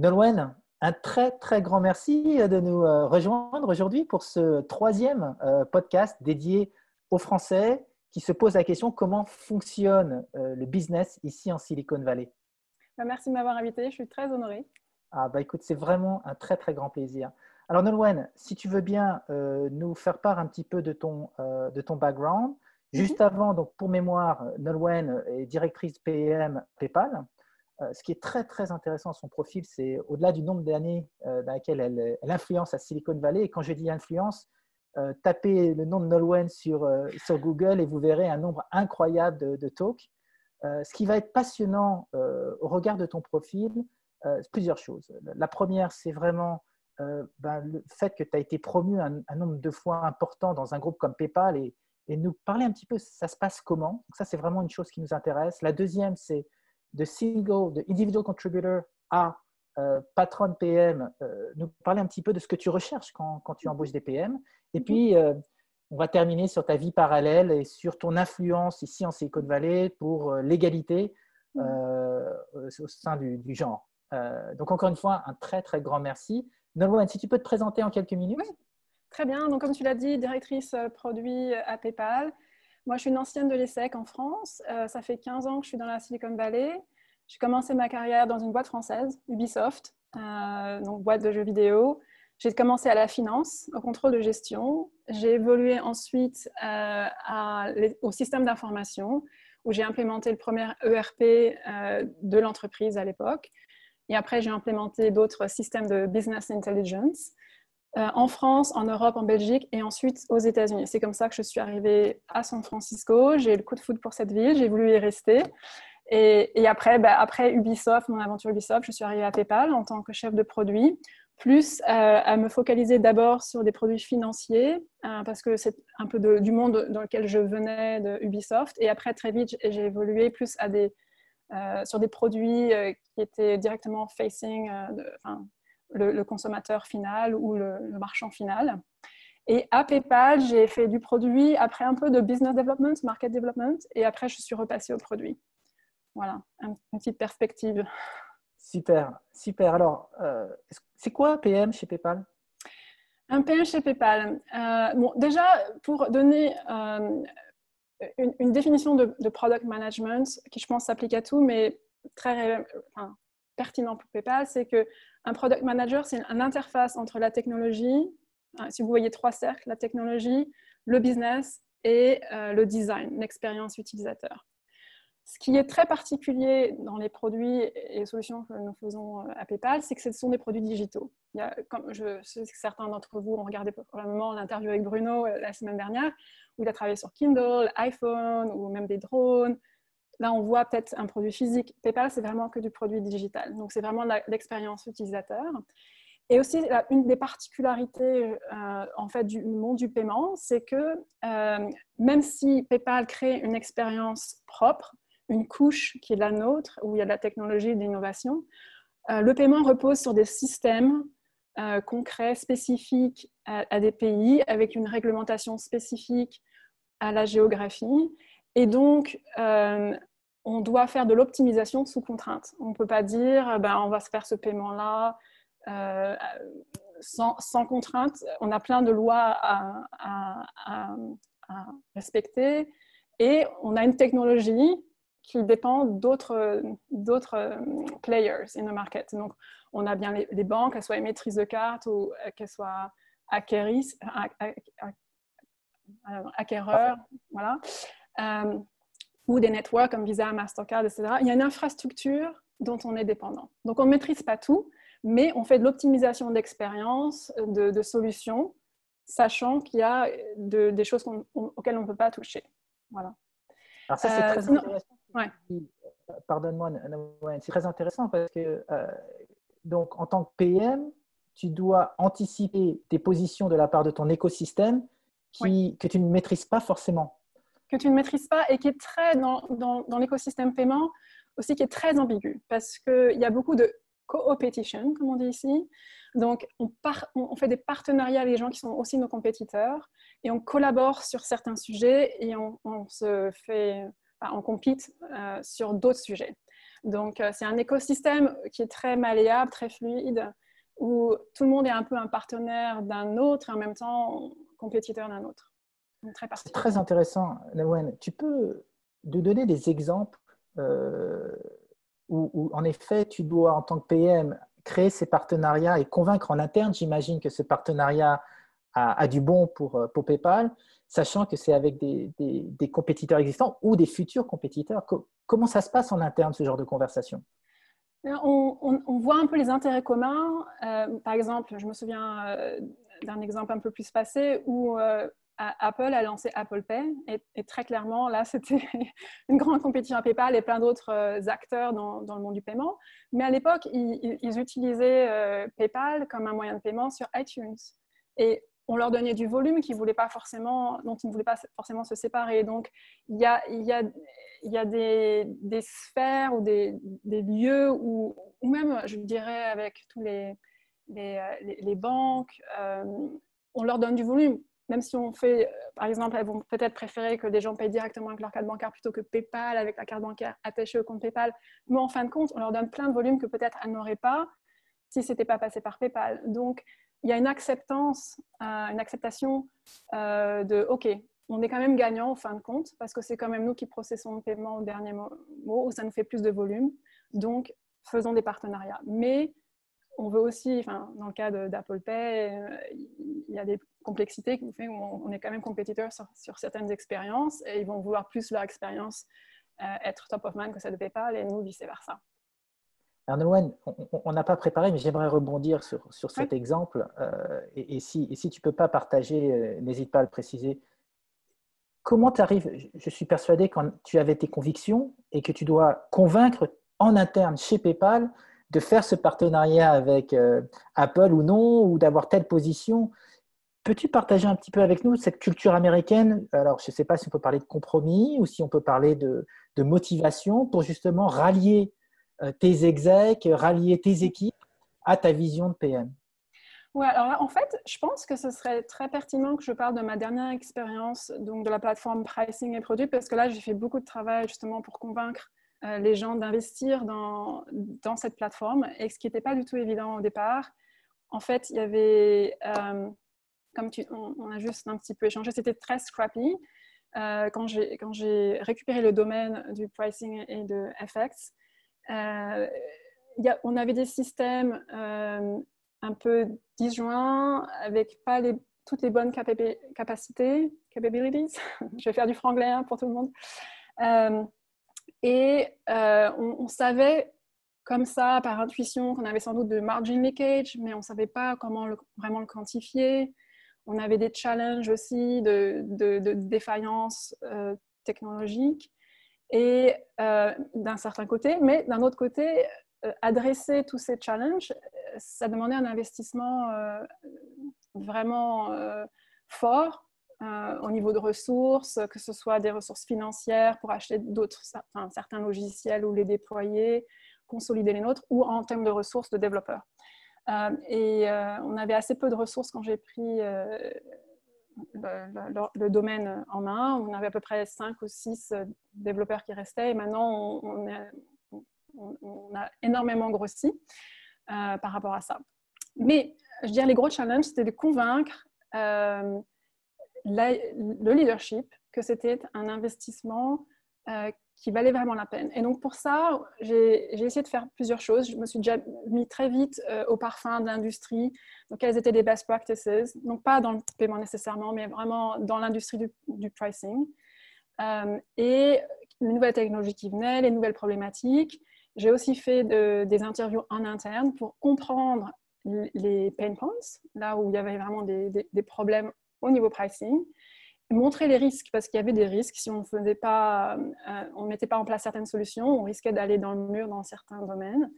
Nolwenn, un très très grand merci de nous rejoindre aujourd'hui pour ce troisième podcast dédié aux Français qui se posent la question comment fonctionne le business ici en Silicon Valley. Merci de m'avoir invité, je suis très honorée. Ah bah écoute, c'est vraiment un très très grand plaisir. Alors Nolwenn, si tu veux bien nous faire part un petit peu de ton background. Juste avant, donc pour mémoire, Nolwenn est directrice PM PayPal. Ce qui est très, très intéressant dans son profil, c'est au-delà du nombre d'années dans lesquelles elle influence à Silicon Valley. Et quand je dis influence, tapez le nom de Nolwenn sur Google et vous verrez un nombre incroyable de talks. Ce qui va être passionnant au regard de ton profil, plusieurs choses. La première, c'est vraiment le fait que tu as été promu un nombre de fois important dans un groupe comme PayPal et nous parler un petit peu, ça se passe comment. Donc ça, c'est vraiment une chose qui nous intéresse. La deuxième, c'est de individual contributor à patron PM, nous parler un petit peu de ce que tu recherches quand tu embauches des PM. Et puis, on va terminer sur ta vie parallèle et sur ton influence ici en Silicon Valley pour l'égalité au sein du genre. Donc, encore une fois, un très, très grand merci. Nolwenn, si tu peux te présenter en quelques minutes. Oui, très bien. Donc, comme tu l'as dit, directrice produit à PayPal. Moi, je suis une ancienne de l'ESSEC en France. Ça fait 15 ans que je suis dans la Silicon Valley. J'ai commencé ma carrière dans une boîte française, Ubisoft, donc boîte de jeux vidéo. J'ai commencé à la finance, au contrôle de gestion. J'ai évolué ensuite au système d'information, où j'ai implémenté le premier ERP de l'entreprise à l'époque. Et après, j'ai implémenté d'autres systèmes de business intelligence en France, en Europe, en Belgique et ensuite aux États-Unis. C'est comme ça que je suis arrivée à San Francisco. J'ai eu le coup de foudre pour cette ville, j'ai voulu y rester. Et après Ubisoft, mon aventure Ubisoft, je suis arrivée à PayPal en tant que chef de produit, plus à me focaliser d'abord sur des produits financiers, parce que c'est un peu du monde dans lequel je venais de Ubisoft. Et après, très vite, j'ai évolué plus sur des produits qui étaient directement facing le consommateur final ou le marchand final. Et à PayPal, j'ai fait du produit, après un peu de business development, market development, et après, je suis repassée au produit. Voilà, une petite perspective. Super, super. Alors, c'est quoi PM chez PayPal? Un PM chez PayPal. Déjà, pour donner une définition de product management, qui je pense s'applique à tout, mais très pertinent pour PayPal, c'est qu'un product manager, c'est une interface entre la technologie, si vous voyez 3 cercles, la technologie, le business et le design, l'expérience utilisateur. Ce qui est très particulier dans les produits et les solutions que nous faisons à PayPal, c'est que ce sont des produits digitaux. Comme je sais que certains d'entre vous ont regardé probablement l'interview avec Bruno la semaine dernière, où il a travaillé sur Kindle, iPhone ou même des drones. Là, on voit peut-être un produit physique. PayPal, c'est vraiment que du produit digital. Donc, c'est vraiment l'expérience utilisateur. Et aussi, une des particularités en fait, du monde du paiement, c'est que même si PayPal crée une expérience propre, une couche qui est la nôtre, où il y a de la technologie et de l'innovation, le paiement repose sur des systèmes concrets, spécifiques à des pays, avec une réglementation spécifique à la géographie. Et donc, on doit faire de l'optimisation sous contrainte. On ne peut pas dire, on va se faire ce paiement-là sans contrainte. On a plein de lois à respecter. Et on a une technologie qui dépend d'autres players in the market. Donc, on a bien les banques, qu'elles soient émettrices de cartes ou qu'elles soient acquéreurs, voilà. Ou des networks comme Visa, Mastercard, etc. Il y a une infrastructure dont on est dépendant. Donc, on ne maîtrise pas tout, mais on fait de l'optimisation d'expérience, de solutions, sachant qu'il y a des choses auxquelles on ne peut pas toucher. Voilà. Alors ça, c'est très intéressant. Ouais. Pardonne-moi, c'est très intéressant parce que donc, en tant que PM, tu dois anticiper tes positions de la part de ton écosystème que tu ne maîtrises pas forcément. Que tu ne maîtrises pas et qui est très dans l'écosystème paiement aussi, qui est très ambigu parce qu'il y a beaucoup de co-opetition, comme on dit ici. Donc, on fait des partenariats avec les gens qui sont aussi nos compétiteurs et on collabore sur certains sujets et on compete sur d'autres sujets. Donc, c'est un écosystème qui est très malléable, très fluide, où tout le monde est un peu un partenaire d'un autre et en même temps compétiteur d'un autre. Donc, très C'est particulier. très intéressant, Nolwenn. Tu peux nous donner des exemples où, en effet, tu dois, en tant que PM, créer ces partenariats et convaincre en interne. J'imagine que ce partenariat a du bon pour PayPal, sachant que c'est avec des compétiteurs existants ou des futurs compétiteurs. Comment ça se passe en interne, ce genre de conversation? On voit un peu les intérêts communs. Par exemple, je me souviens d'un exemple un peu plus passé où Apple a lancé Apple Pay et très clairement, là, c'était une grande compétition à PayPal et plein d'autres acteurs dans le monde du paiement. Mais à l'époque, ils utilisaient PayPal comme un moyen de paiement sur iTunes. Et on leur donnait du volume dont ils ne voulaient pas forcément se séparer. Donc, il y a des sphères ou des lieux où, ou même, je dirais, avec tous les banques, on leur donne du volume. Même si on fait, par exemple, elles vont peut-être préférer que des gens payent directement avec leur carte bancaire plutôt que PayPal avec la carte bancaire attachée au compte PayPal. Mais en fin de compte, on leur donne plein de volume que peut-être elles n'auraient pas si ce n'était pas passé par PayPal. Donc, il y a une acceptance, une acceptation de « OK, on est quand même gagnant en fin de compte parce que c'est quand même nous qui processons le paiement au dernier mot, où ça nous fait plus de volume. Donc, faisons des partenariats. » Mais on veut aussi, enfin, dans le cas d'Apple Pay, il y a des complexités qui fait qu'on est quand même compétiteur sur certaines expériences et ils vont vouloir plus leur expérience être top of mind que celle de PayPal et nous vice-versa. Alors, Nolwenn, on n'a pas préparé, mais j'aimerais rebondir sur cet Oui. exemple. Et si tu ne peux pas partager, n'hésite pas à le préciser. Comment tu arrives? Je suis persuadé quand tu avais tes convictions et que tu dois convaincre en interne chez PayPal de faire ce partenariat avec Apple ou non, ou d'avoir telle position. Peux-tu partager un petit peu avec nous cette culture américaine? Alors, je ne sais pas si on peut parler de compromis ou si on peut parler de motivation pour justement rallier tes execs, rallier tes équipes à ta vision de PM. Ouais, alors là, en fait, je pense que ce serait très pertinent que je parle de ma dernière expérience donc de la plateforme Pricing et Produits, parce que là, j'ai fait beaucoup de travail justement pour convaincre les gens d'investir dans cette plateforme, et ce qui n'était pas du tout évident au départ. En fait, il y avait, comme on a juste un petit peu échangé, c'était très scrappy. Quand j'ai récupéré le domaine du pricing et de FX, on avait des systèmes un peu disjoints, avec pas toutes les bonnes capabilities. Je vais faire du franglais hein, pour tout le monde. On savait comme ça, par intuition, qu'on avait sans doute de margin leakage, mais on ne savait pas comment vraiment le quantifier. On avait des challenges aussi de défaillance technologique et d'un certain côté, mais d'un autre côté, adresser tous ces challenges, ça demandait un investissement vraiment fort au niveau de ressources, que ce soit des ressources financières pour acheter certains logiciels ou les déployer, consolider les nôtres, ou en termes de ressources de développeurs. On avait assez peu de ressources quand j'ai pris le domaine en main. On avait à peu près 5 ou 6 développeurs qui restaient et maintenant on a énormément grossi par rapport à ça. Mais je dirais les gros challenges, c'était de convaincre le leadership que c'était un investissement qui valait vraiment la peine. Et donc pour ça, j'ai essayé de faire plusieurs choses. Je me suis déjà mis très vite au parfum de l'industrie. Donc quelles étaient les best practices? Donc pas dans le paiement nécessairement, mais vraiment dans l'industrie du pricing. Et les nouvelles technologies qui venaient, les nouvelles problématiques. J'ai aussi fait des interviews en interne pour comprendre les pain points, là où il y avait vraiment des problèmes au niveau pricing. Montrer les risques, parce qu'il y avait des risques. Si on ne mettait pas en place certaines solutions, on risquait d'aller dans le mur dans certains domaines.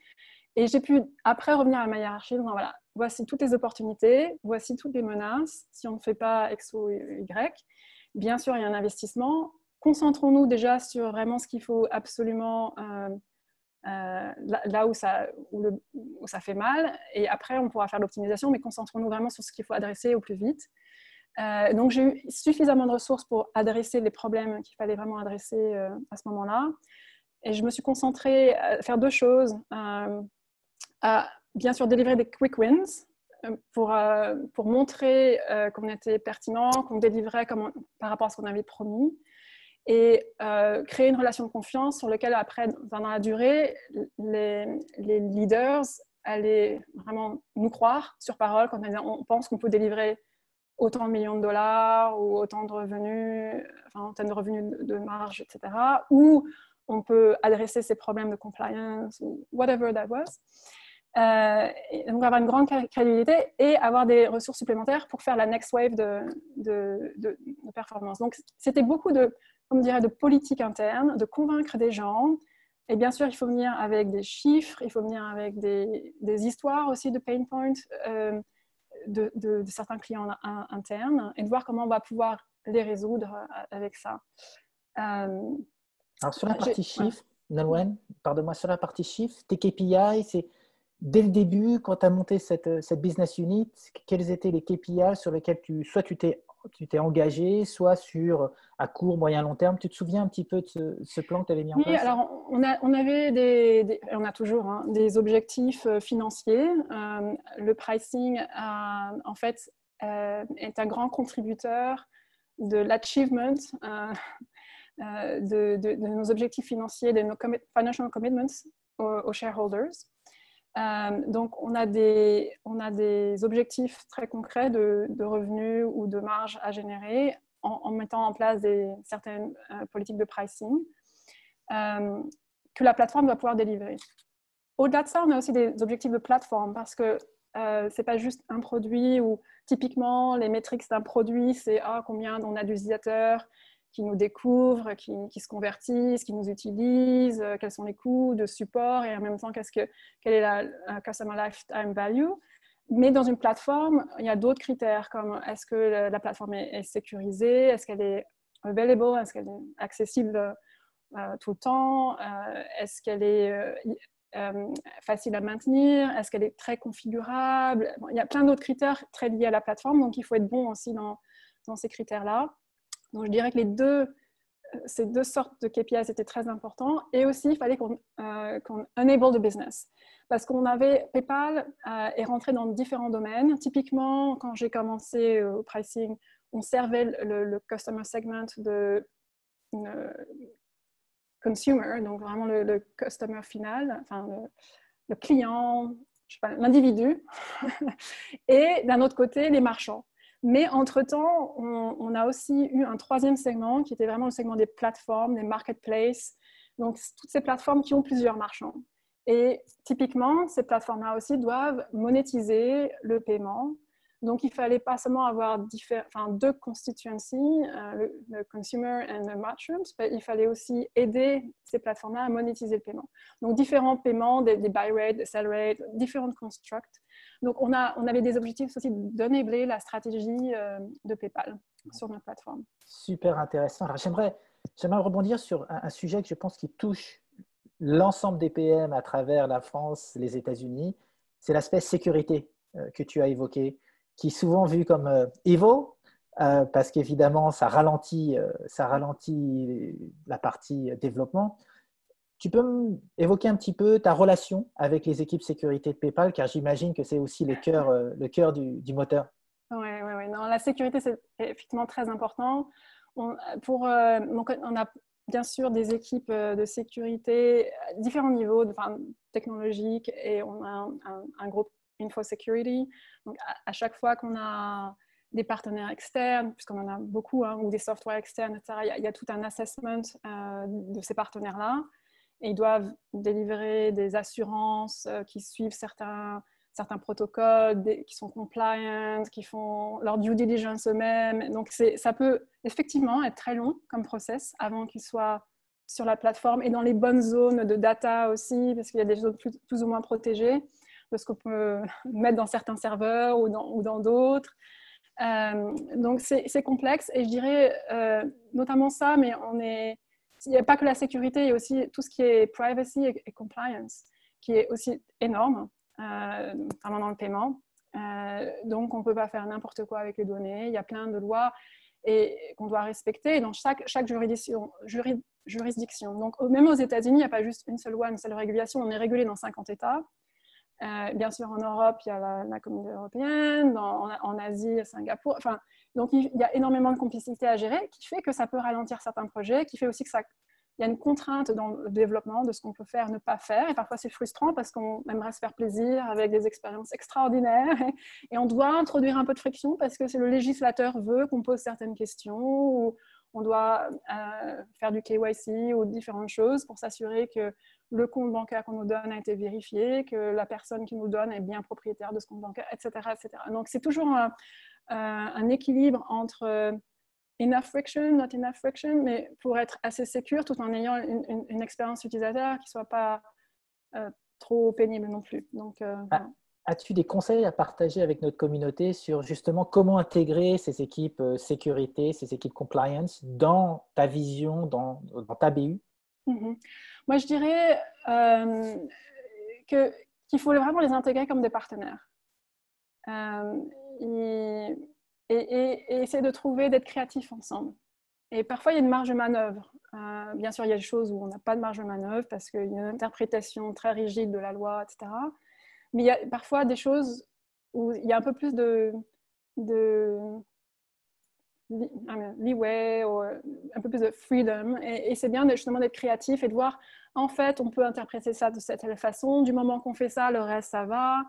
Et j'ai pu après revenir à ma hiérarchie, donc voilà, voici toutes les opportunités, voici toutes les menaces. Si on ne fait pas X ou Y, bien sûr, il y a un investissement. Concentrons-nous déjà sur vraiment ce qu'il faut absolument là où ça fait mal. Et après, on pourra faire l'optimisation, mais concentrons-nous vraiment sur ce qu'il faut adresser au plus vite. Donc, j'ai eu suffisamment de ressources pour adresser les problèmes qu'il fallait vraiment adresser à ce moment-là. Et je me suis concentrée à faire deux choses. À bien sûr délivrer des quick wins pour montrer qu'on était pertinent, qu'on délivrait par rapport à ce qu'on avait promis, et créer une relation de confiance sur laquelle après, dans la durée, les leaders allaient vraiment nous croire sur parole quand on pense qu'on peut délivrer autant de millions de dollars ou autant de revenus, enfin autant de revenus de marge, etc. Ou on peut adresser ces problèmes de compliance ou whatever that was. Donc avoir une grande crédibilité et avoir des ressources supplémentaires pour faire la next wave de performance. Donc c'était beaucoup de politique interne, de convaincre des gens. Et bien sûr, il faut venir avec des chiffres, il faut venir avec des histoires aussi de pain points de certains clients internes et de voir comment on va pouvoir les résoudre avec ça. Alors, sur la partie chiffres, Nolwenn, pardonne-moi, sur la partie chiffres, tes KPI, c'est dès le début, quand tu as monté cette business unit, quels étaient les KPI sur lesquels soit tu t'es engagé, soit à court, moyen, long terme. Tu te souviens un petit peu de ce plan que tu avais mis en place? Oui, alors on avait on a toujours des objectifs financiers. Le pricing, en fait, est un grand contributeur de l'achievement de nos objectifs financiers, de nos financial commitments aux shareholders. Donc, on a des objectifs très concrets de revenus ou de marge à générer en mettant en place certaines politiques de pricing que la plateforme va pouvoir délivrer. Au-delà de ça, on a aussi des objectifs de plateforme parce que ce n'est pas juste un produit où typiquement les métriques d'un produit, c'est combien on a d'utilisateurs qui nous découvrent, qui se convertissent, qui nous utilisent, quels sont les coûts de support et en même temps quelle est la Customer Lifetime Value. Mais dans une plateforme, il y a d'autres critères comme est-ce que la plateforme est sécurisée, est-ce qu'elle est available, est-ce qu'elle est accessible tout le temps, est-ce qu'elle est facile à maintenir, est-ce qu'elle est très configurable. Bon, il y a plein d'autres critères très liés à la plateforme, donc il faut être bon aussi dans ces critères-là. Donc je dirais que ces deux sortes de KPIs étaient très importants, et aussi il fallait qu'on enable the business. Parce qu'on avait, PayPal est rentré dans différents domaines. Typiquement, quand j'ai commencé au pricing, on servait le customer segment de consumer, donc vraiment le customer final, enfin le client, je sais pas, l'individu, et d'un autre côté, les marchands. Mais entre-temps, on a aussi eu un troisième segment qui était vraiment le segment des plateformes, des marketplaces, donc toutes ces plateformes qui ont plusieurs marchands. Et typiquement, ces plateformes-là aussi doivent monétiser le paiement. Donc, il ne fallait pas seulement avoir deux constituencies, le consumer et le merchant, mais il fallait aussi aider ces plateformes-là à monétiser le paiement. Donc, différents paiements, des buy rates, des sell rates, différents constructs. Donc, on avait des objectifs aussi d'enabler la stratégie de PayPal sur notre plateforme. Super intéressant. Alors, j'aimerais rebondir sur un sujet que je pense qui touche l'ensemble des PM à travers la France, les États-Unis. C'est l'aspect sécurité que tu as évoqué, qui est souvent vu comme evil, parce qu'évidemment, ça ralentit la partie développement. Tu peux évoquer un petit peu ta relation avec les équipes sécurité de PayPal, car j'imagine que c'est aussi le cœur du moteur. Oui. Non, la sécurité, c'est effectivement très important. Donc, on a bien sûr des équipes de sécurité à différents niveaux, technologiques, et on a un groupe InfoSecurity. Donc, à chaque fois qu'on a des partenaires externes, puisqu'on en a beaucoup, ou des softwares externes, etc., il y a tout un assessment de ces partenaires-là. Et ils doivent délivrer des assurances qui suivent certains protocoles, qui sont compliant, qui font leur due diligence eux-mêmes. Donc, ça peut effectivement être très long comme process avant qu'ils soient sur la plateforme et dans les bonnes zones de data aussi, parce qu'il y a des zones plus ou moins protégées de ce qu'on peut mettre dans certains serveurs ou dans d'autres. Donc, c'est complexe, et je dirais notamment ça, mais il n'y a pas que la sécurité, il y a aussi tout ce qui est privacy et compliance, qui est aussi énorme, notamment dans le paiement. Donc, on ne peut pas faire n'importe quoi avec les données. Il y a plein de lois qu'on doit respecter. Et dans chaque juridiction juridictions. Donc, même aux États-Unis, il n'y a pas juste une seule régulation. On est régulé dans 50 États. Bien sûr, en Europe, il y a la communauté européenne, en Asie, Singapour. Enfin, donc, il y a énormément de complexité à gérer qui fait que ça peut ralentir certains projets, qui fait aussi que il y a une contrainte dans le développement de ce qu'on peut faire, ne pas faire. Et parfois, c'est frustrant parce qu'on aimerait se faire plaisir avec des expériences extraordinaires. Et on doit introduire un peu de friction parce que le législateur veut qu'on pose certaines questions ou on doit faire du KYC ou différentes choses pour s'assurer que le compte bancaire qu'on nous donne a été vérifié, que la personne qui nous le donne est bien propriétaire de ce compte bancaire, etc. etc. Donc, c'est toujours un équilibre entre enough friction, not enough friction, mais pour être assez sécure tout en ayant une expérience utilisateur qui ne soit pas trop pénible non plus. Donc, voilà. As-tu des conseils à partager avec notre communauté sur justement comment intégrer ces équipes sécurité, ces équipes compliance dans ta vision, dans ta BU? Moi, je dirais qu'il faut vraiment les intégrer comme des partenaires. Et essayer de trouver, d'être créatifs ensemble. Et parfois, il y a une marge de manœuvre. Bien sûr, il y a des choses où on n'a pas de marge de manœuvre parce qu'il y a une interprétation très rigide de la loi, etc. Mais il y a parfois des choses où il y a un peu plus de leeway ou un peu plus de freedom. Et c'est bien justement d'être créatif et de voir, en fait, on peut interpréter ça de cette façon. Du moment qu'on fait ça, le reste, ça va.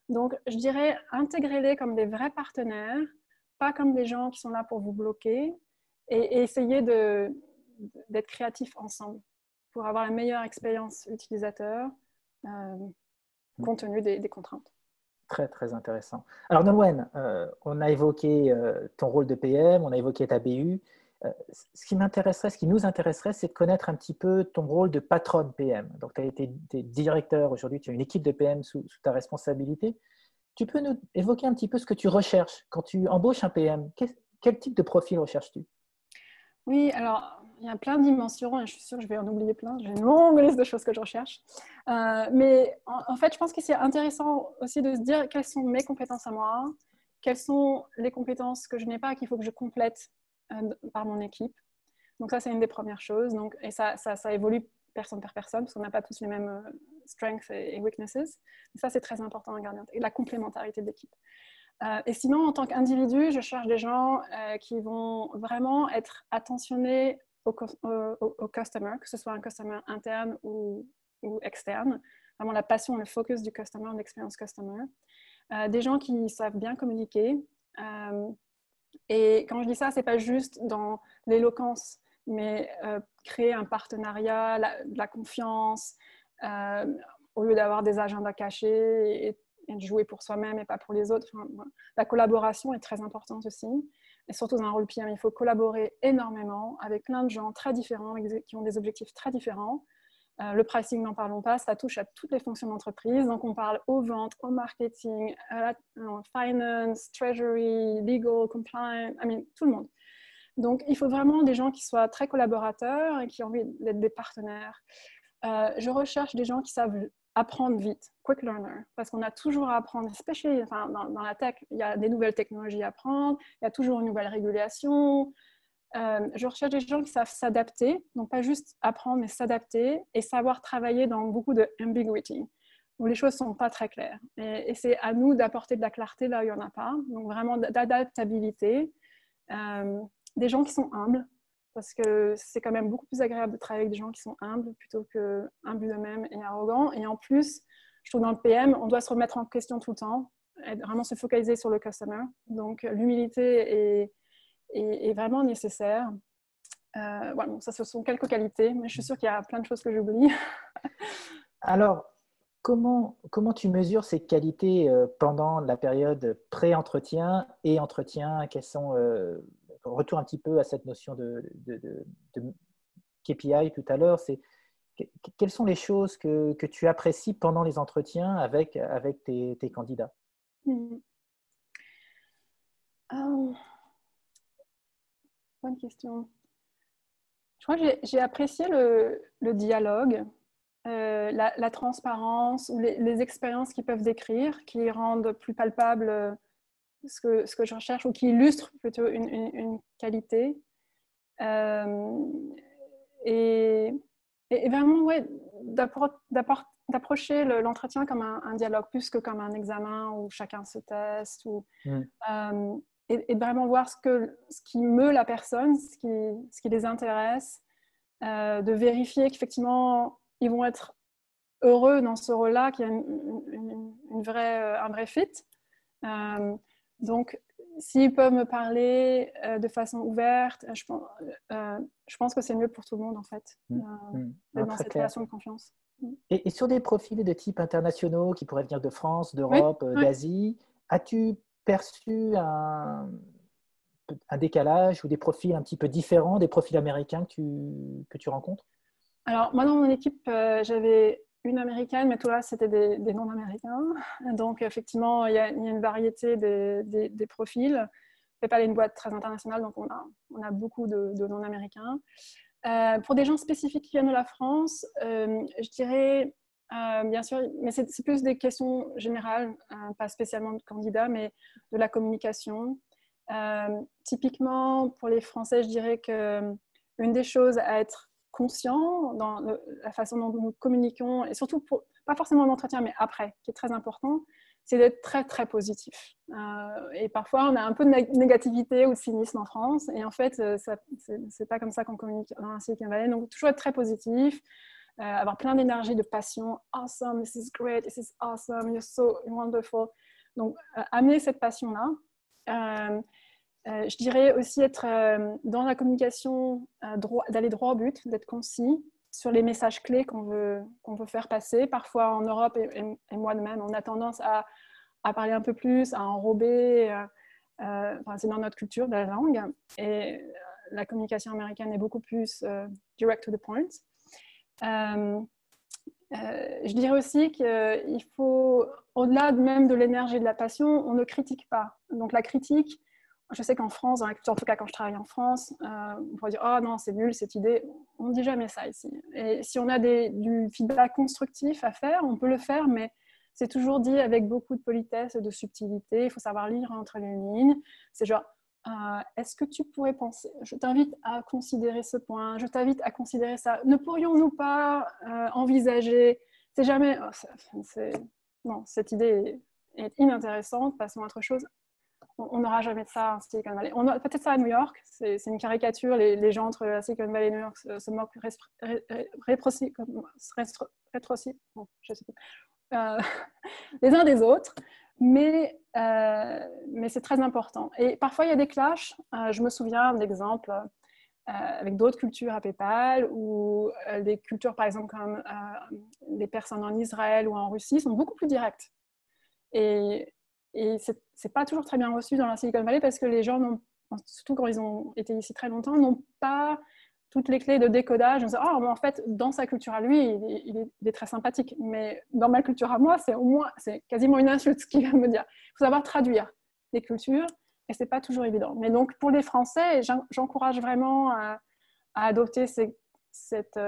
Donc, je dirais, intégrez-les comme des vrais partenaires, pas comme des gens qui sont là pour vous bloquer, et essayez d'être créatifs ensemble pour avoir la meilleure expérience utilisateur compte tenu des contraintes. Très, très intéressant. Alors, Nolwenn, on a évoqué ton rôle de PM, on a évoqué ta BU. Ce qui nous intéresserait, c'est de connaître un petit peu ton rôle de patronne PM. Donc, tu as été directeur aujourd'hui, tu as une équipe de PM sous ta responsabilité. Tu peux nous évoquer un petit peu ce que tu recherches quand tu embauches un PM? Quel type de profil recherches-tu? Oui, alors, il y a plein de dimensions et je suis sûre que je vais en oublier plein. J'ai une longue liste de choses que je recherche. Mais en fait, je pense que c'est intéressant aussi de se dire quelles sont mes compétences à moi, quelles sont les compétences que je n'ai pas, qu'il faut que je complète par mon équipe. Donc ça, c'est une des premières choses. Donc, et ça évolue personne par personne, parce qu'on n'a pas tous les mêmes strengths et weaknesses. Mais ça, c'est très important à garder. Et la complémentarité de l'équipe. Et sinon, en tant qu'individu, je cherche des gens qui vont vraiment être attentionnés au customer, que ce soit un customer interne ou externe. Vraiment la passion, le focus du customer, l'expérience customer. Des gens qui savent bien communiquer. Et quand je dis ça, ce n'est pas juste dans l'éloquence, mais créer un partenariat, de la confiance, au lieu d'avoir des agendas cachés et de jouer pour soi-même et pas pour les autres. Enfin, voilà. La collaboration est très importante aussi, et surtout dans un rôle PM, il faut collaborer énormément avec plein de gens très différents, qui ont des objectifs très différents. Le pricing, n'en parlons pas, ça touche à toutes les fonctions d'entreprise. Donc, on parle aux ventes, au marketing, finance, treasury, legal, compliance, tout le monde. Donc, il faut vraiment des gens qui soient très collaborateurs et qui ont envie d'être des partenaires. Je recherche des gens qui savent apprendre vite, quick learner, parce qu'on a toujours à apprendre, especially dans la tech, il y a des nouvelles technologies à apprendre, il y a toujours une nouvelle régulation. Je recherche des gens qui savent s'adapter, donc pas juste apprendre, mais s'adapter et savoir travailler dans beaucoup de ambiguity, où les choses ne sont pas très claires. Et c'est à nous d'apporter de la clarté là où il n'y en a pas, donc vraiment d'adaptabilité. Des gens qui sont humbles, parce que c'est quand même beaucoup plus agréable de travailler avec des gens qui sont humbles plutôt qu'imbus d'eux-mêmes et arrogants. Et en plus, je trouve dans le PM, on doit se remettre en question tout le temps, et vraiment se focaliser sur le customer. Donc, l'humilité est vraiment nécessaire. Voilà, bon, ça, ce sont quelques qualités, mais je suis sûre qu'il y a plein de choses que j'oublie. Alors, comment tu mesures ces qualités pendant la période pré-entretien et entretien? Quels sont, retour un petit peu à cette notion de KPI tout à l'heure, quelles sont les choses que tu apprécies pendant les entretiens avec tes candidats? Bonne question. Je crois que j'ai apprécié le dialogue, la transparence ou les expériences qu'ils peuvent décrire, qui rendent plus palpable ce que je recherche ou qui illustrent plutôt une qualité. et vraiment, ouais, d'approcher l'entretien comme un dialogue plus que comme un examen où chacun se teste. Et de vraiment voir ce qui meut la personne, ce qui les intéresse, de vérifier qu'effectivement, ils vont être heureux dans ce rôle-là, qu'il y a un vrai fit. Donc, s'ils peuvent me parler de façon ouverte, je pense que c'est mieux pour tout le monde, en fait, dans cette relation de confiance. Et sur des profils de type internationaux qui pourraient venir de France, Oui, d'Europe, d'Asie, as-tu perçu un décalage ou des profils un petit peu différents des profils américains que tu rencontres? Alors, moi, dans mon équipe, j'avais une américaine, mais tout là, c'était des non-américains. Donc, effectivement, il y a une variété des profils. PayPal est une boîte très internationale, donc on a beaucoup de non-américains. Pour des gens spécifiques qui viennent de la France, je dirais, bien sûr, mais c'est plus des questions générales, pas spécialement de candidats, mais de la communication. Typiquement, pour les Français, je dirais qu'une des choses à être conscient dans la façon dont nous communiquons, et surtout, pas forcément l'entretien, mais après, qui est très important, c'est d'être très, très positif. Et parfois, on a un peu de négativité ou de cynisme en France. Et en fait, c'est pas comme ça qu'on communique dans la Silicon Valley. Donc, toujours être très positif, avoir plein d'énergie, de passion. Awesome, this is great, this is awesome, you're so wonderful. Donc, amener cette passion-là. Je dirais aussi être dans la communication, d'aller droit au but, d'être concis sur les messages clés qu'on veut faire passer. Parfois, en Europe, et moi de même, on a tendance à parler un peu plus, à enrober. C'est dans notre culture de la langue. Et la communication américaine est beaucoup plus direct to the point. Je dirais aussi qu'il faut, au-delà même de l'énergie et de la passion, on ne critique pas. Donc la critique, je sais qu'en France, dans la culture, en tout cas quand je travaille en France, on pourrait dire « Oh non, c'est nul cette idée ». On ne dit jamais ça ici. Et si on a du feedback constructif à faire, on peut le faire, mais c'est toujours dit avec beaucoup de politesse et de subtilité. Il faut savoir lire entre les lignes. C'est genre est-ce que tu pourrais penser, je t'invite à considérer ce point, je t'invite à considérer ça. Ne pourrions-nous pas envisager, c'est jamais, non, cette idée est inintéressante, passons à autre chose. On n'aura jamais de ça en Silicon Valley. On a peut-être ça à New York, c'est une caricature, les gens entre la Silicon Valley et New York se moquent les uns des autres, mais c'est très important. Et parfois, il y a des clashs. Je me souviens d'exemples avec d'autres cultures à PayPal, ou des cultures, par exemple, comme des personnes en Israël ou en Russie, sont beaucoup plus directes. Et c'est pas toujours très bien reçu dans la Silicon Valley parce que les gens, surtout quand ils ont été ici très longtemps, n'ont pas toutes les clés de décodage. On se dit, oh, mais en fait, dans sa culture à lui, il est très sympathique. Mais dans ma culture à moi, c'est quasiment une insulte ce qu'il vient de me dire. Il faut savoir traduire les cultures et c'est pas toujours évident. Mais donc, pour les Français, j'encourage vraiment à adopter cette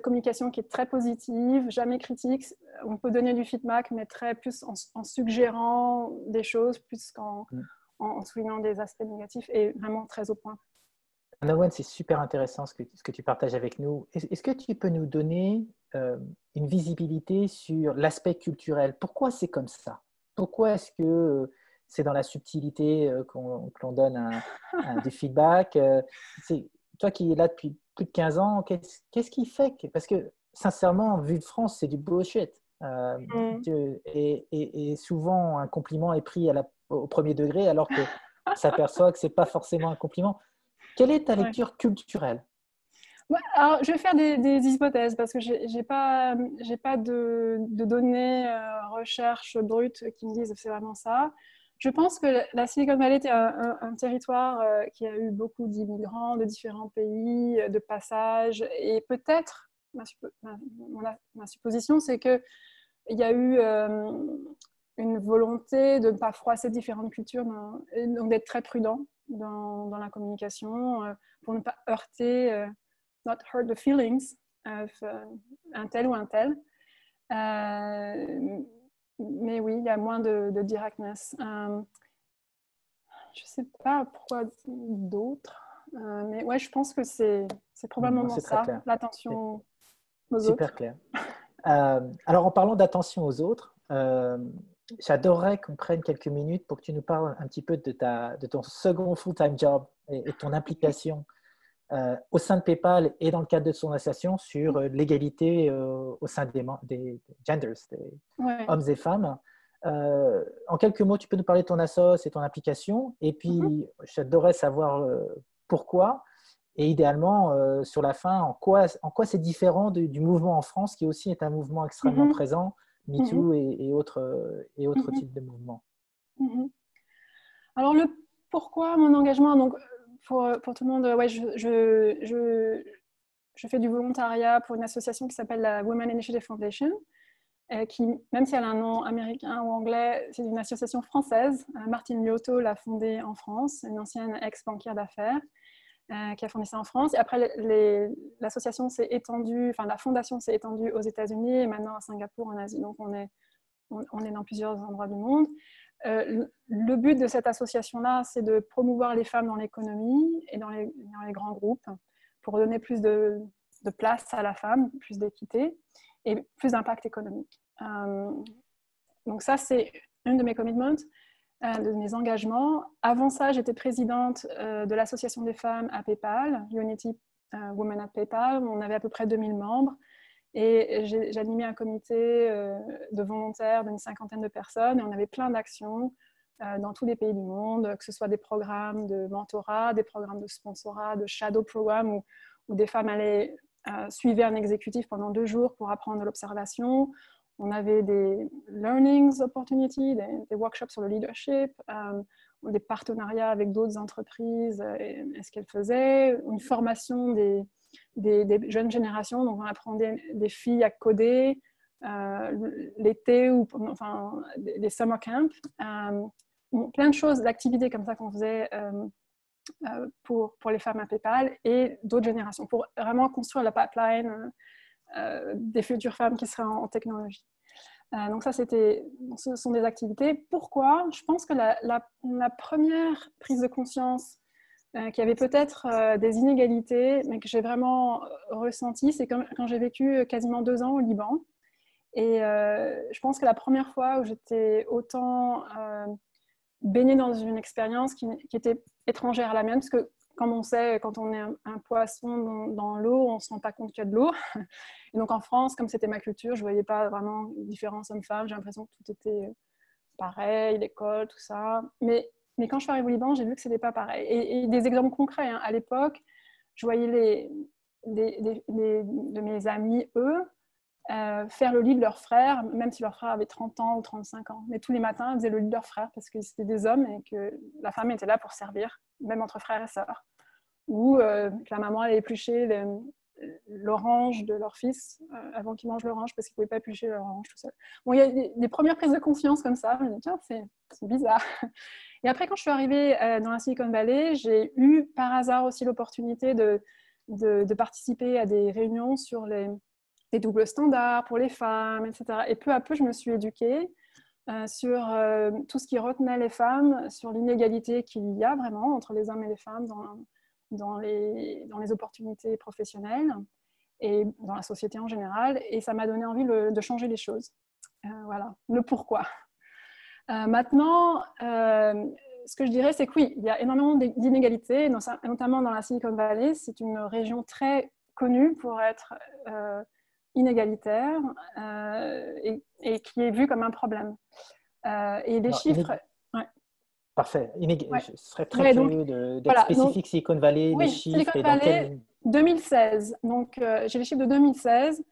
communication qui est très positive, jamais critique. On peut donner du feedback, mais très plus en suggérant des choses, plus qu'en soulignant des aspects négatifs, et vraiment très au point. Nolwenn, c'est super intéressant ce que tu partages avec nous. Est-ce que tu peux nous donner une visibilité sur l'aspect culturel? Pourquoi c'est comme ça? Pourquoi est-ce que c'est dans la subtilité que l'on donne du feedback? Toi qui es là depuis plus de 15 ans, qu'est-ce qui fait parce que, sincèrement, vu de France, c'est du bullshit. Et souvent, un compliment est pris au premier degré, alors que s'aperçoit que ce n'est pas forcément un compliment. Quelle est ta lecture culturelle? Alors, je vais faire des hypothèses parce que je n'ai pas de données recherche brutes qui me disent que c'est vraiment ça. Je pense que la Silicon Valley était un territoire qui a eu beaucoup d'immigrants de différents pays, de passages, et peut-être, ma supposition, c'est qu'il y a eu une volonté de ne pas froisser différentes cultures, donc d'être très prudent dans la communication pour ne pas heurter not hurt the feelings of un tel ou un tel. Mais oui, il y a moins de directness. Je ne sais pas pourquoi d'autres, mais ouais, je pense que c'est C'est probablement C'est très ça, clair. l'attention aux Super autres. clair. Alors, en parlant d'attention aux autres, j'adorerais qu'on prenne quelques minutes pour que tu nous parles un petit peu de ton second full-time job et ton implication au sein de PayPal et dans le cadre de son association sur l'égalité au sein des genders, des Ouais. hommes et femmes. En quelques mots, tu peux nous parler de ton assoce et ton implication, et puis j'adorerais savoir pourquoi, et idéalement, sur la fin, en quoi c'est différent du mouvement en France, qui aussi est un mouvement extrêmement présent, MeToo et autres types de mouvements. Alors, le pourquoi mon engagement, donc, pour tout le monde, ouais, je fais du volontariat pour une association qui s'appelle la Women Initiative Foundation, qui, même si elle a un nom américain ou anglais, c'est une association française. Martine Liotto l'a fondée en France, une ancienne ex-banquière d'affaires qui a fondé ça en France. Et après, l'association s'est étendue, enfin la fondation s'est étendue aux États-Unis et maintenant à Singapour, en Asie. Donc on est dans plusieurs endroits du monde. Le but de cette association-là, c'est de promouvoir les femmes dans l'économie et dans les grands groupes pour donner plus de place à la femme, plus d'équité et plus d'impact économique. Donc ça, c'est une de mes commitments, de mes engagements. Avant ça, j'étais présidente de l'association des femmes à PayPal, Unity Women at PayPal. On avait à peu près 2000 membres. Et j'animais un comité de volontaires d'une 50aine de personnes et on avait plein d'actions dans tous les pays du monde, que ce soit des programmes de mentorat, des programmes de sponsorat, de shadow programme où des femmes allaient suivre un exécutif pendant 2 jours pour apprendre de l'observation. On avait des learnings opportunities, des workshops sur le leadership, des partenariats avec d'autres entreprises et ce qu'elles faisaient, une formation des jeunes générations. Donc, on apprenait des filles à coder l'été ou enfin, des summer camps. Plein de choses, d'activités comme ça qu'on faisait pour les femmes à PayPal et d'autres générations pour vraiment construire la pipeline des futures femmes qui seraient en technologie. Donc ça, ce sont des activités. Pourquoi ? Je pense que la première prise de conscience qu'il y avait peut-être des inégalités, mais que j'ai vraiment ressenti, c'est quand j'ai vécu quasiment 2 ans au Liban. Et je pense que la première fois où j'étais autant baignée dans une expérience qui était étrangère à la mienne, parce que comme on sait, quand on est un poisson dans l'eau, on ne se rend pas compte qu'il y a de l'eau. Et donc en France, comme c'était ma culture, je ne voyais pas vraiment de différence homme-femme. J'ai l'impression que tout était pareil, l'école, tout ça. Mais quand je suis arrivée au Liban, j'ai vu que ce n'était pas pareil. Et des exemples concrets. Hein. À l'époque, je voyais de mes amis, eux, faire le lit de leur frère, même si leur frère avait 30 ans ou 35 ans. Mais tous les matins, ils faisaient le lit de leur frère parce que c'était des hommes et que la femme était là pour servir, même entre frères et sœurs. Ou que la maman allait éplucher l'orange de leur fils avant qu'il mange l'orange parce qu'il ne pouvait pas éplucher l'orange tout seul. Bon, il y a des premières prises de conscience comme ça. Je me dis, tiens, c'est bizarre. Et après, quand je suis arrivée dans la Silicon Valley, j'ai eu par hasard aussi l'opportunité de participer à des réunions sur les doubles standards pour les femmes, etc. Et peu à peu, je me suis éduquée sur tout ce qui retenait les femmes, sur l'inégalité qu'il y a vraiment entre les hommes et les femmes dans les opportunités professionnelles et dans la société en général. Et ça m'a donné envie de changer les choses. Voilà, le pourquoi. Maintenant, ce que je dirais, c'est que oui, il y a énormément d'inégalités, notamment dans la Silicon Valley. C'est une région très connue pour être inégalitaire et qui est vue comme un problème. Et les chiffres... Ouais. Parfait. Ouais. Je serais très curieux d'être spécifique. Silicon Valley, les chiffres Silicon et Valley, 2016. Donc, j'ai les chiffres de 2016.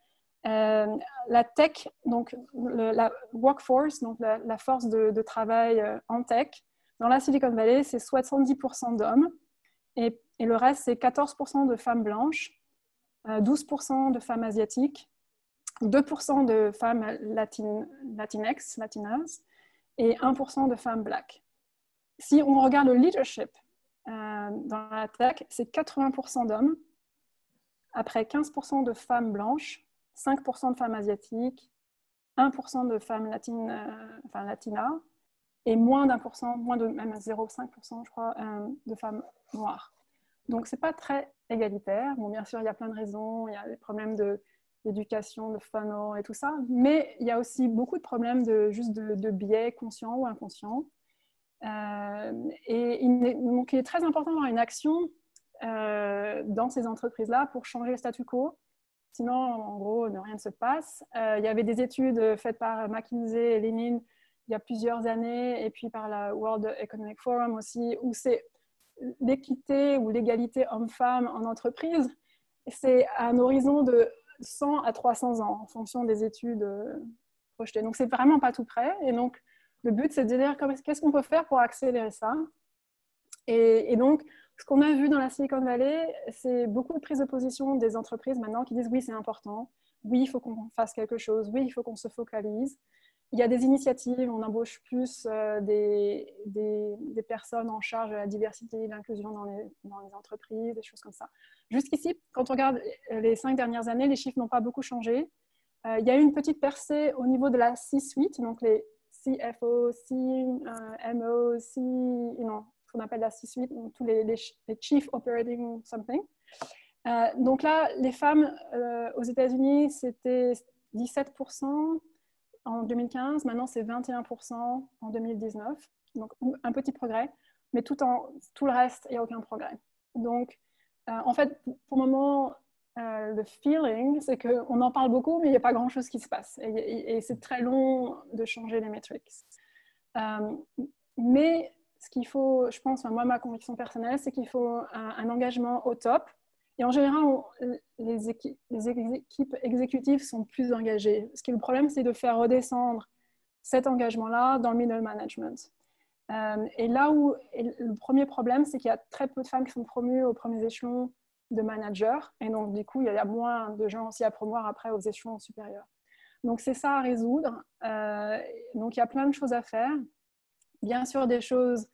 La tech, donc la workforce, donc la force de travail en tech, dans la Silicon Valley, c'est 70% d'hommes et le reste, c'est 14% de femmes blanches, 12% de femmes asiatiques, 2% de femmes latinas et 1% de femmes black. Si on regarde le leadership dans la tech, c'est 80% d'hommes, après 15% de femmes blanches, 5% de femmes asiatiques, 1% de femmes latinas, et moins d'1%, moins de même 0,5%, je crois, de femmes noires. Donc, ce n'est pas très égalitaire. Bon, bien sûr, il y a plein de raisons. Il y a des problèmes d'éducation, de funnel et tout ça. Mais il y a aussi beaucoup de problèmes de biais conscients ou inconscients. Donc, il est très important d'avoir une action dans ces entreprises-là pour changer le statu quo. Sinon, en gros, rien ne se passe. Il y avait des études faites par McKinsey et Lenin il y a plusieurs années, et puis par la World Economic Forum aussi, où c'est l'équité ou l'égalité homme-femme en entreprise. C'est à un horizon de 100 à 300 ans, en fonction des études projetées. Donc, c'est vraiment pas tout près. Et donc, le but, c'est de dire qu'est-ce qu'on peut faire pour accélérer ça. Et donc, ce qu'on a vu dans la Silicon Valley, c'est beaucoup de prises de position des entreprises maintenant qui disent oui, c'est important, oui, il faut qu'on fasse quelque chose, oui, il faut qu'on se focalise. Il y a des initiatives, on embauche plus des personnes en charge de la diversité et de l'inclusion dans les entreprises, des choses comme ça. Jusqu'ici, quand on regarde les 5 dernières années, les chiffres n'ont pas beaucoup changé. Il y a eu une petite percée au niveau de la C-suite, donc les CFO, CMO, ce qu'on appelle la C-suite, tous les Chief Operating Something. Donc là, les femmes aux États-Unis, c'était 17% en 2015, maintenant c'est 21% en 2019, donc un petit progrès, mais tout le reste, il n'y a aucun progrès. Donc, en fait, pour le moment, le feeling, c'est qu'on en parle beaucoup, mais il n'y a pas grand-chose qui se passe, et c'est très long de changer les metrics. Mais ce qu'il faut, je pense, moi, ma conviction personnelle, c'est qu'il faut un engagement au top. Et en général, les équipes exécutives sont plus engagées. Parce que le problème, c'est de faire redescendre cet engagement-là dans le middle management. Et là où le premier problème, c'est qu'il y a très peu de femmes qui sont promues aux premiers échelons de manager. Et donc, du coup, il y a moins de gens aussi à promouvoir après aux échelons supérieurs. Donc, c'est ça à résoudre. Donc, il y a plein de choses à faire. Bien sûr, des choses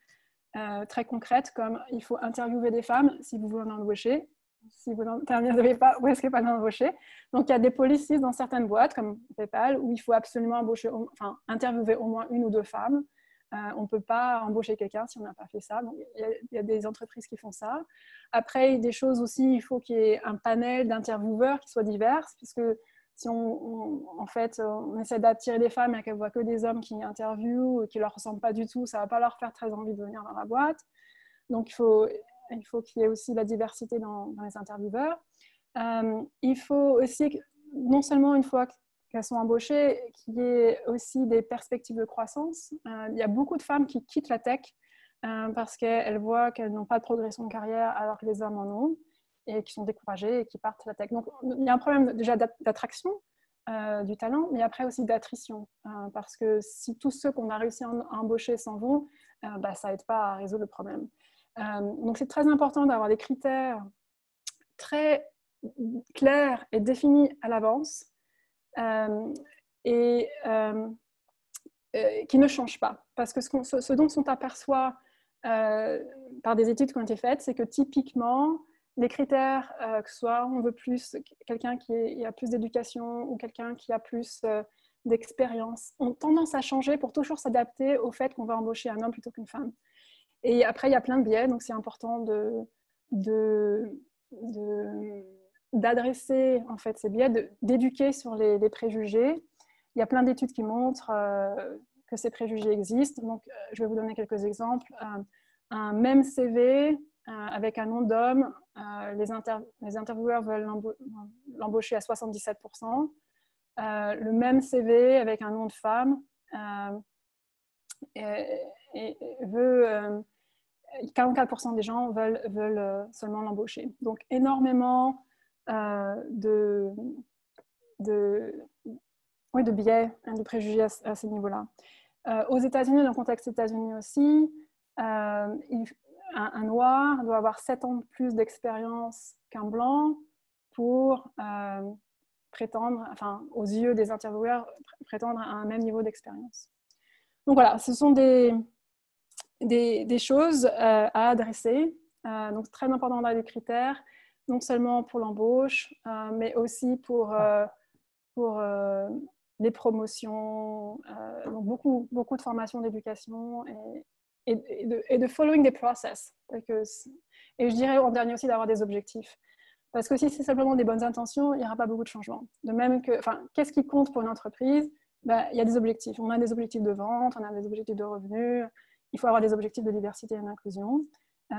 très concrètes comme il faut interviewer des femmes si vous voulez en embaucher. Si vous n'interviewez pas, vous risquez pas d'embaucher. Donc, il y a des policies dans certaines boîtes comme PayPal où il faut absolument interviewer au moins 1 ou 2 femmes. On ne peut pas embaucher quelqu'un si on n'a pas fait ça. Donc, il y a des entreprises qui font ça. Après, il y a des choses aussi, il faut qu'il y ait un panel d'intervieweurs qui soit divers, puisque si en fait, on essaie d'attirer des femmes et qu'elles ne voient que des hommes qui interviewent, qui ne leur ressemblent pas du tout, ça ne va pas leur faire très envie de venir dans la boîte. Donc, il faut qu'il y ait aussi la diversité dans les intervieweurs. Il faut aussi, non seulement une fois qu'elles sont embauchées, qu'il y ait aussi des perspectives de croissance. Il y a beaucoup de femmes qui quittent la tech parce qu'elles voient qu'elles n'ont pas de progression de carrière alors que les hommes en ont, et qui sont découragées et qui partent de la tech. Donc, il y a un problème déjà d'attraction du talent, mais après aussi d'attrition. Parce que si tous ceux qu'on a réussi à embaucher s'en vont, ça n'aide pas à résoudre le problème. Donc, c'est très important d'avoir des critères très clairs et définis à l'avance et qui ne changent pas. Parce que ce dont on s'aperçoit par des études qui ont été faites, c'est que typiquement, les critères, que ce soit on veut plus quelqu'un qui a plus d'éducation ou quelqu'un qui a plus d'expérience, ont tendance à changer pour toujours s'adapter au fait qu'on va embaucher un homme plutôt qu'une femme. Et après, il y a plein de biais, donc c'est important d'adresser en fait ces biais, d'éduquer sur les préjugés. Il y a plein d'études qui montrent que ces préjugés existent. Donc, je vais vous donner quelques exemples. Un même CV avec un nom d'homme, les intervieweurs veulent l'embaucher à 77%. Le même CV avec un nom de femme et 44% des gens veulent seulement l'embaucher. Donc, énormément de biais, de préjugés à ce niveau-là. Aux États-Unis, dans le contexte États-Unis aussi, un noir doit avoir 7 ans de plus d'expérience qu'un blanc pour prétendre, aux yeux des intervieweurs, prétendre à un même niveau d'expérience. Donc voilà, ce sont des choses à adresser. Donc, c'est très important d'avoir des critères, non seulement pour l'embauche, mais aussi pour les promotions. Donc, beaucoup de formations d'éducation et de following des process. Et je dirais en dernier aussi d'avoir des objectifs. Parce que si c'est simplement des bonnes intentions, il n'y aura pas beaucoup de changements. De même que, qu'est-ce qui compte pour une entreprise? Ben, il y a des objectifs. On a des objectifs de vente, on a des objectifs de revenus. Il faut avoir des objectifs de diversité et d'inclusion.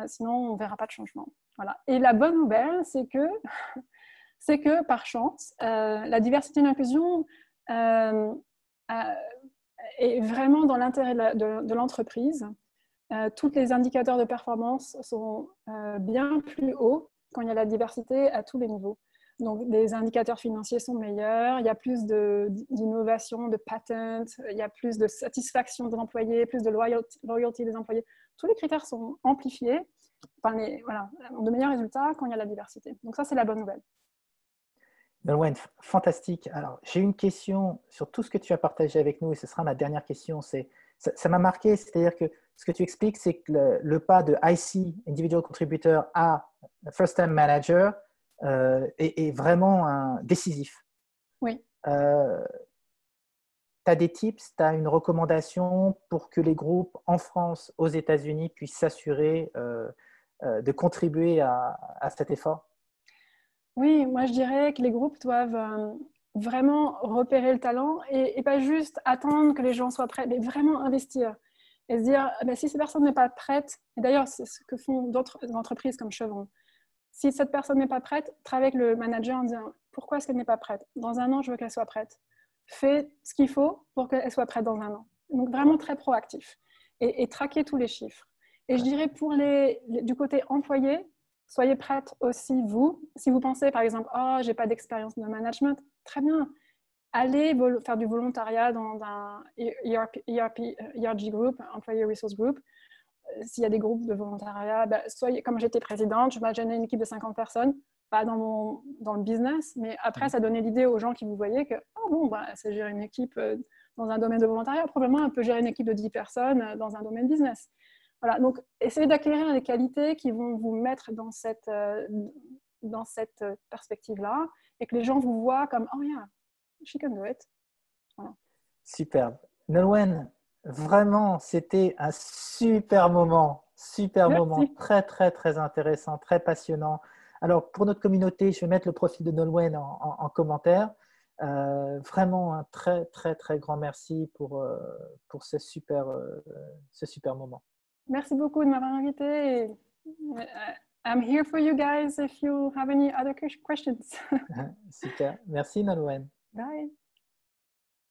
Sinon, on ne verra pas de changement. Voilà. Et la bonne nouvelle, c'est que par chance, la diversité et l'inclusion est vraiment dans l'intérêt de l'entreprise. Tous les indicateurs de performance sont bien plus hauts quand il y a la diversité à tous les niveaux. Donc, les indicateurs financiers sont meilleurs, il y a plus d'innovation, de patents, il y a plus de satisfaction des employés, plus de loyauté des employés. Tous les critères sont amplifiés, voilà, de meilleurs résultats quand il y a la diversité. Donc ça, c'est la bonne nouvelle. Nolwenn, fantastique. Alors, j'ai une question sur tout ce que tu as partagé avec nous et ce sera ma dernière question. Ça m'a marqué, c'est-à-dire que ce que tu expliques, c'est que le pas de IC, Individual Contributor, à First Time Manager est vraiment décisif. Oui. Tu as des tips, tu as une recommandation pour que les groupes en France, aux États-Unis puissent s'assurer de contribuer à cet effort? Oui, moi je dirais que les groupes doivent vraiment repérer le talent et pas juste attendre que les gens soient prêts, mais vraiment investir et se dire si cette personne n'est pas prête, et d'ailleurs c'est ce que font d'autres entreprises comme Chevron, si cette personne n'est pas prête, travaille avec le manager en disant pourquoi est-ce qu'elle n'est pas prête? Dans un an, je veux qu'elle soit prête. Fais ce qu'il faut pour qu'elle soit prête dans un an. Donc vraiment très proactif et traquer tous les chiffres. Et je dirais pour du côté employé, soyez prête aussi, vous. Si vous pensez, par exemple, « Oh, je n'ai pas d'expérience de management », très bien. Allez faire du volontariat dans un ERG Group, Employee Resource Group. S'il y a des groupes de volontariat, comme j'étais présidente, je m'imaginais une équipe de 50 personnes, pas dans le business, mais après, ça donnait l'idée aux gens qui vous voyaient que, c'est gérer une équipe dans un domaine de volontariat. Probablement, on peut gérer une équipe de 10 personnes dans un domaine business. Voilà, donc essayez d'acquérir les qualités qui vont vous mettre dans cette perspective-là et que les gens vous voient comme « Oh yeah, she can do it ». Voilà. Superbe. Nolwenn, vraiment, c'était un super moment. Super Merci. moment. Très, très, très intéressant, très passionnant. Alors, pour notre communauté, je vais mettre le profil de Nolwenn en commentaire. Vraiment un très, très, très grand merci pour ce super moment. Merci beaucoup de m'avoir invité. I'm here for you guys if you have any other questions. Super. Merci, Nolwenn. Bye.